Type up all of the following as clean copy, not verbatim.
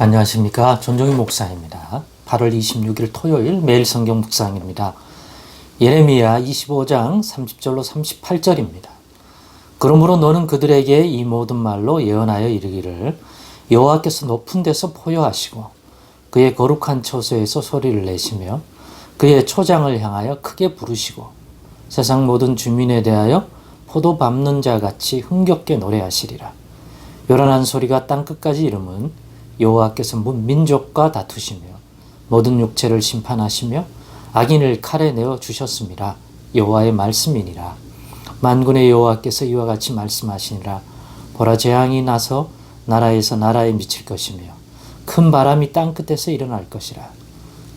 안녕하십니까. 전종희 목사입니다. 8월 26일 토요일 매일 성경 묵상입니다. 예레미야 25장 30절로 38절입니다. 그러므로 너는 그들에게 이 모든 말로 예언하여 이르기를 여호와께서 높은 데서 포효하시고 그의 거룩한 처소에서 소리를 내시며 그의 초장을 향하여 크게 부르시고 세상 모든 주민에 대하여 포도 밟는 자 같이 흥겹게 노래하시리라. 요란한 소리가 땅끝까지 이름은 여호와께서 문 민족과 다투시며 모든 육체를 심판하시며 악인을 칼에 내어 주셨음이라. 여호와의 말씀이니라. 만군의 여호와께서 이와 같이 말씀하시니라. 보라, 재앙이 나서 나라에서 나라에 미칠 것이며 큰 바람이 땅끝에서 일어날 것이라.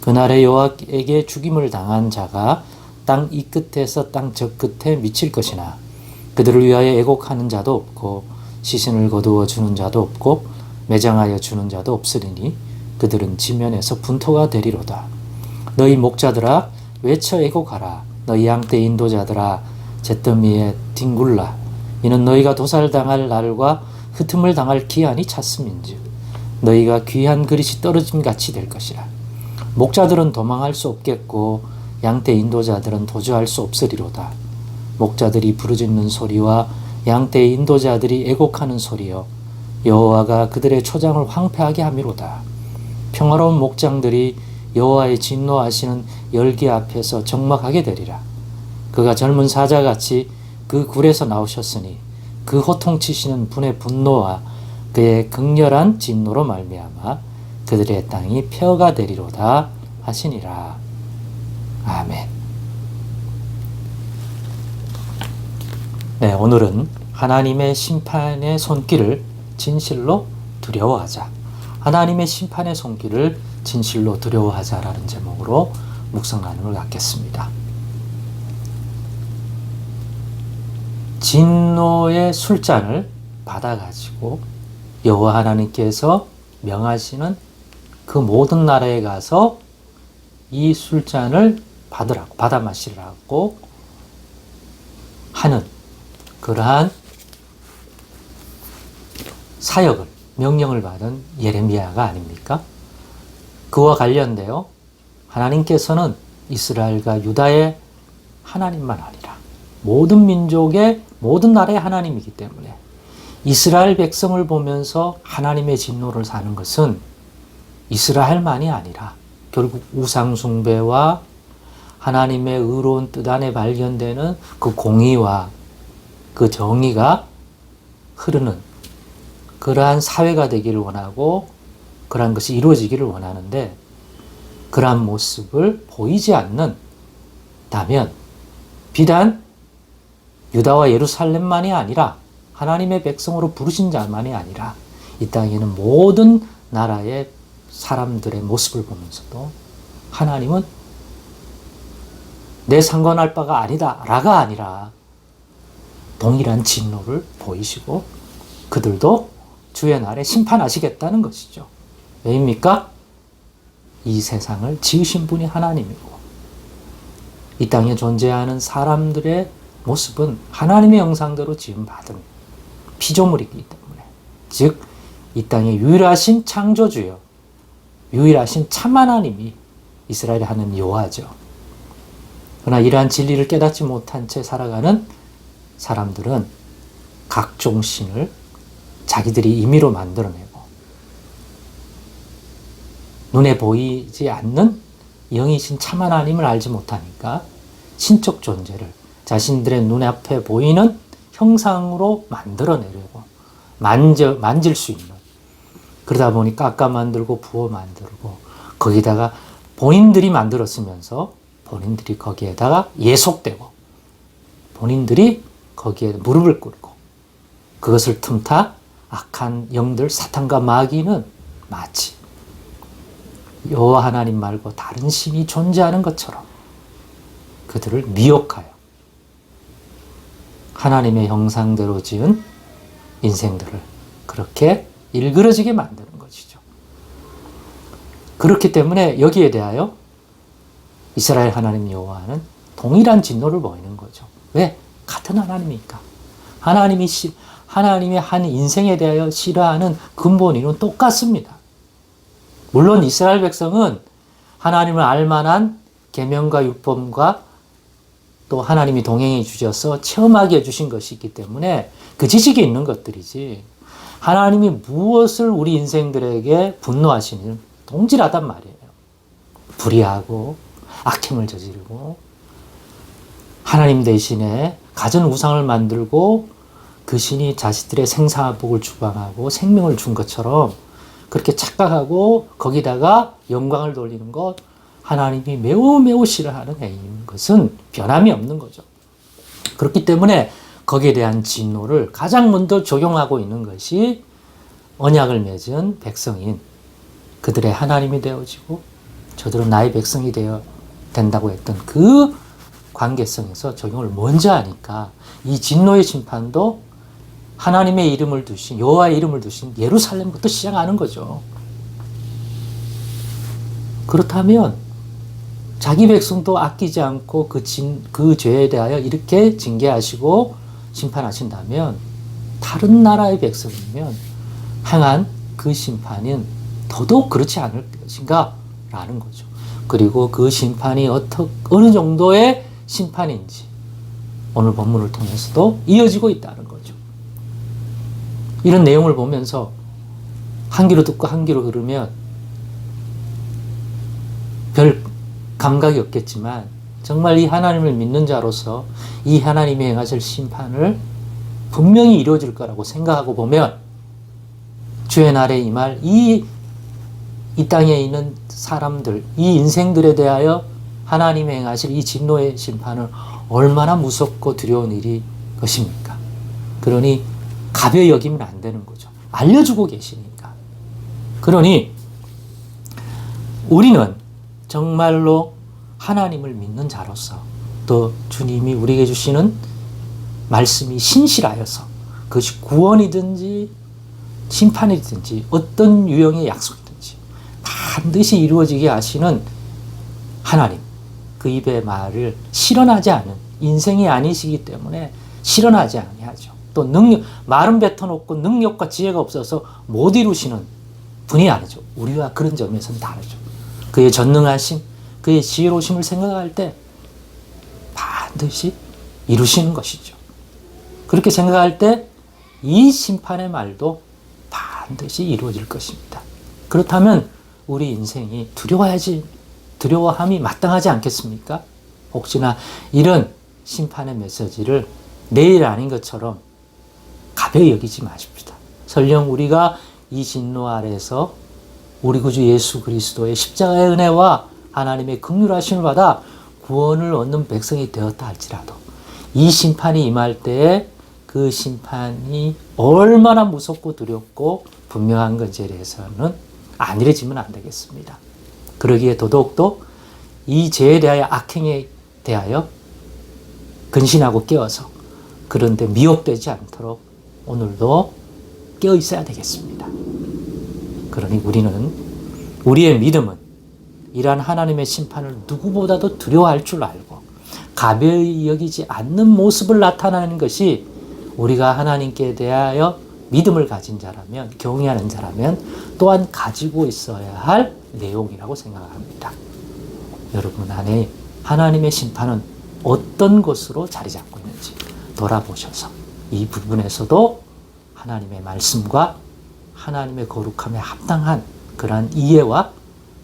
그날에 여호와에게 죽임을 당한 자가 땅 이 끝에서 땅 저 끝에 미칠 것이나 그들을 위하여 애곡하는 자도 없고 시신을 거두어 주는 자도 없고 매장하여 주는 자도 없으리니 그들은 지면에서 분토가 되리로다. 너희 목자들아 외쳐 애곡하라. 너희 양떼 인도자들아 잿더미에 뒹굴라. 이는 너희가 도살당할 날과 흩음을 당할 기한이 찼음인즉 너희가 귀한 그릇이 떨어짐같이 될 것이라. 목자들은 도망할 수 없겠고 양떼 인도자들은 도주할 수 없으리로다. 목자들이 부르짖는 소리와 양떼 인도자들이 애곡하는 소리여 여호와가 그들의 초장을 황폐하게 함이로다. 평화로운 목장들이 여호와의 진노하시는 열기 앞에서 적막하게 되리라. 그가 젊은 사자같이 그 굴에서 나오셨으니 그 호통치시는 분의 분노와 그의 극렬한 진노로 말미암아 그들의 땅이 폐허가 되리로다 하시니라. 아멘. 네, 오늘은 하나님의 심판의 손길을 진실로 두려워하자. 하나님의 심판의 손길을 진실로 두려워하자라는 제목으로 묵상 나눔을 갖겠습니다. 진노의 술잔을 받아가지고 여호와 하나님께서 명하시는 그 모든 나라에 가서 이 술잔을 받아 마시라고 하는 그러한 사역을, 명령을 받은 예레미야가 아닙니까? 그와 관련되어 하나님께서는 이스라엘과 유다의 하나님만 아니라 모든 민족의 모든 나라의 하나님이기 때문에 이스라엘 백성을 보면서 하나님의 진노를 사는 것은 이스라엘만이 아니라 결국 우상숭배와 하나님의 의로운 뜻 안에 발견되는 그 공의와 그 정의가 흐르는 그러한 사회가 되기를 원하고 그러한 것이 이루어지기를 원하는데 그러한 모습을 보이지 않는다면 비단 유다와 예루살렘만이 아니라 하나님의 백성으로 부르신 자만이 아니라 이 땅에는 모든 나라의 사람들의 모습을 보면서도 하나님은 내 상관할 바가 아니다 라가 아니라 동일한 진노를 보이시고 그들도 주의 날에 심판하시겠다는 것이죠. 왜입니까? 이 세상을 지으신 분이 하나님이고 이 땅에 존재하는 사람들의 모습은 하나님의 형상대로 지음받은 피조물이기 때문에 즉 이 땅의 유일하신 창조주요 유일하신 참 하나님이 이스라엘의 하나님 여호와죠. 그러나 이러한 진리를 깨닫지 못한 채 살아가는 사람들은 각종 신을 자기들이 임의로 만들어내고 눈에 보이지 않는 영이신 참 하나님을 알지 못하니까 신적 존재를 자신들의 눈앞에 보이는 형상으로 만들어내려고 만질 수 있는 그러다 보니 깎아 만들고 부어 만들고 거기다가 본인들이 만들었으면서 본인들이 거기에다가 예속되고 본인들이 거기에 무릎을 꿇고 그것을 틈타 악한 영들 사탄과 마귀는 마치 여호와 하나님 말고 다른 신이 존재하는 것처럼 그들을 미혹하여 하나님의 형상대로 지은 인생들을 그렇게 일그러지게 만드는 것이죠. 그렇기 때문에 여기에 대하여 이스라엘 하나님 여호와는 동일한 진노를 보이는 거죠. 왜? 같은 하나님이니까. 하나님의 한 인생에 대하여 싫어하는 근본 이유는 똑같습니다. 물론 이스라엘 백성은 하나님을 알만한 계명과 율법과 또 하나님이 동행해 주셔서 체험하게 해주신 것이 있기 때문에 그 지식이 있는 것들이지, 하나님이 무엇을 우리 인생들에게 분노하시는 동질하단 말이에요. 불의하고 악행을 저지르고 하나님 대신에 가전 우상을 만들고 그 신이 자식들의 생사복을 주방하고 생명을 준 것처럼 그렇게 착각하고 거기다가 영광을 돌리는 것, 하나님이 매우 매우 싫어하는 행위인 것은 변함이 없는 거죠. 그렇기 때문에 거기에 대한 진노를 가장 먼저 적용하고 있는 것이 언약을 맺은 백성인 그들의 하나님이 되어지고 저들은 나의 백성이 되어 된다고 했던 그 관계성에서 적용을 먼저 하니까 이 진노의 심판도 하나님의 이름을 두신, 여호와의 이름을 두신 예루살렘부터 시작하는 거죠. 그렇다면 자기 백성도 아끼지 않고 그 죄에 대하여 이렇게 징계하시고 심판하신다면 다른 나라의 백성이면 행한 그 심판은 더더욱 그렇지 않을 것인가 라는 거죠. 그리고 그 심판이 어느 정도의 심판인지 오늘 본문을 통해서도 이어지고 있다는 거죠. 이런 내용을 보면서 한 귀로 듣고 한 귀로 들으면 별 감각이 없겠지만 정말 이 하나님을 믿는 자로서 이 하나님이 행하실 심판을 분명히 이루어질 거라고 생각하고 보면 주의 날에 임할 이 땅에 있는 사람들, 이 인생들에 대하여 하나님이 행하실 이 진노의 심판은 얼마나 무섭고 두려운 일이 것입니까? 그러니 가벼이 여기면 안 되는 거죠. 알려주고 계시니까. 그러니 우리는 정말로 하나님을 믿는 자로서 또 주님이 우리에게 주시는 말씀이 신실하여서 그것이 구원이든지 심판이든지 어떤 유형의 약속이든지 반드시 이루어지게 하시는 하나님, 그 입의 말을 실현하지 않은 인생이 아니시기 때문에 실현하지 아니하죠. 또 말은 뱉어놓고 능력과 지혜가 없어서 못 이루시는 분이 아니죠. 우리와 그런 점에서는 다르죠. 그의 전능하심, 그의 지혜로우심을 생각할 때 반드시 이루시는 것이죠. 그렇게 생각할 때 이 심판의 말도 반드시 이루어질 것입니다. 그렇다면 우리 인생이 두려워함이 마땅하지 않겠습니까? 혹시나 이런 심판의 메시지를 내일 아닌 것처럼 가벼이 여기지 마십시다. 설령 우리가 이 진노 아래에서 우리 구주 예수 그리스도의 십자가의 은혜와 하나님의 긍휼하심을 받아 구원을 얻는 백성이 되었다 할지라도 이 심판이 임할 때에 그 심판이 얼마나 무섭고 두렵고 분명한 건지에 대해서는 안일해지면 안 되겠습니다. 그러기에 더더욱도 이 죄에 대하여 악행에 대하여 근신하고 깨어서 그런데 미혹되지 않도록 오늘도 깨어 있어야 되겠습니다. 그러니 우리의 믿음은 이러한 하나님의 심판을 누구보다도 두려워할 줄 알고 가벼이 여기지 않는 모습을 나타내는 것이 우리가 하나님께 대하여 믿음을 가진 자라면, 경외하는 자라면 또한 가지고 있어야 할 내용이라고 생각합니다. 여러분 안에 하나님의 심판은 어떤 것으로 자리 잡고 있는지 돌아보셔서 이 부분에서도 하나님의 말씀과 하나님의 거룩함에 합당한 그러한 이해와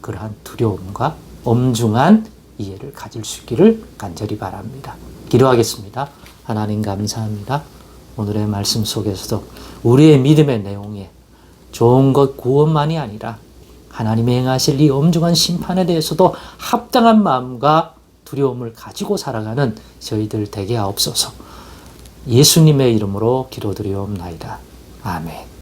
그러한 두려움과 엄중한 이해를 가질 수 있기를 간절히 바랍니다. 기도하겠습니다. 하나님 감사합니다. 오늘의 말씀 속에서도 우리의 믿음의 내용에 좋은 것 구원만이 아니라 하나님이 행하실 이 엄중한 심판에 대해서도 합당한 마음과 두려움을 가지고 살아가는 저희들 되게 하옵소서. 예수님의 이름으로 기도드리옵나이다. 아멘.